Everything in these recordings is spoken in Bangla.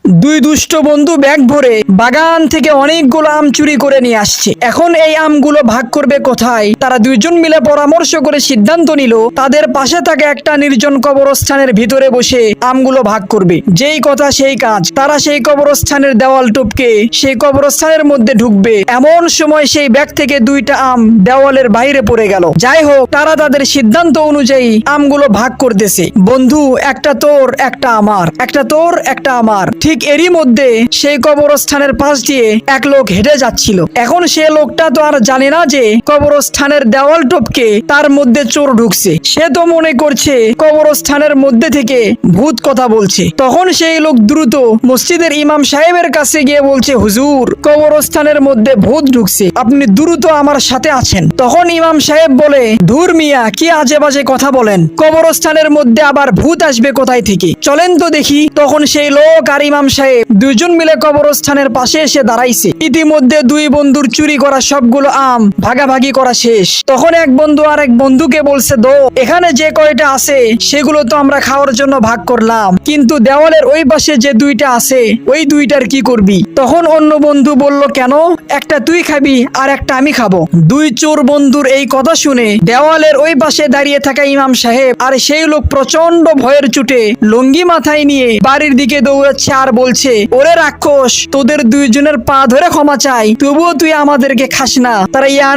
দুই দুষ্ট বন্ধু ব্যাগ ভরে বাগান থেকে অনেকগুলো আম চুরি করে নিয়ে আসছে। এখন এই আমগুলো ভাগ করবে কোথায়? তারা দুইজন মিলে পরামর্শ করে সিদ্ধান্ত নিল তাদের পাশে থাকা একটা নির্জন কবরস্থানের ভিতরে বসে আমগুলো ভাগ করবে। যেই কথা সেই কাজ, তারা সেই কবরস্থানের দেওয়াল টপকে সেই কবরস্থানের মধ্যে ঢুকবে। এমন সময় সেই ব্যাগ থেকে দুইটা আম দেওয়ালের বাইরে পড়ে গেল। যাই হোক, তারা তাদের সিদ্ধান্ত অনুযায়ী আমগুলো ভাগ করতেছে। বন্ধু, একটা তোর একটা আমার, একটা তোর একটা আমার। ঠিক এরই মধ্যে সেই কবরস্থানের পাশ দিয়ে এক লোক হেঁটে যাচ্ছিল। এখন সে লোকটা তো আর জানে না যে কবরস্থানের দেওয়াল টপকে তার মধ্যে চোর ঢুকছে। সে তো মনে করছে কবরস্থানের মধ্যে থেকে ভূত কথা বলছে। তখন সেই লোক দ্রুত মসজিদের ইমাম সাহেবের কাছে গিয়ে বলছে, হুজুর, কবরস্থানের মধ্যে ভূত ঢুকছে, আপনি দ্রুত আমার সাথে আছেন। তখন ইমাম সাহেব বলে, ধুর মিয়া, কি আজে বাজে কথা বলেন, কবরস্থানের মধ্যে আবার ভূত আসবে কোথায় থেকে, চলেন তো দেখি। তখন সেই লোক আর ইমাম সাহেব দুইজন মিলে কবরস্থানের পাশে এসে দাঁড়াইছে। ইতিমধ্যে দুই বন্ধুর চুরি করা সবগুলো আম ভাগাভাগি করা শেষ। তখন এক বন্ধু আর এক বন্ধুকে বলছে, দো, এখানে যে কয়টা আছে সেগুলো তো আমরা খাওয়ার জন্য ভাগ করলাম, কিন্তু দেওয়ালের ওই পাশে যে দুইটা আছে ওই দুইটার কি করবি? তখন অন্য বন্ধু বলল, কেন, একটা তুই খাবি আর একটা আমি খাবো। দুই চোর বন্ধুর এই কথা শুনে দেওয়ালের ওই পাশে দাঁড়িয়ে থাকা ইমাম সাহেব আর সেই লোক প্রচন্ড ভয়ের চুটে লুঙ্গি মাথায় নিয়ে বাড়ির দিকে দৌড়াচ্ছে আর বলছে, ওরে রাক্ষস, তোদের দুইজনের পা ধরে ক্ষমা চাই, তবুও তুই আমাদেরকে খাস না। তারা ইয়া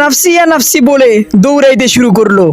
নাফসি বলে দৌড়াইতে শুরু করলো।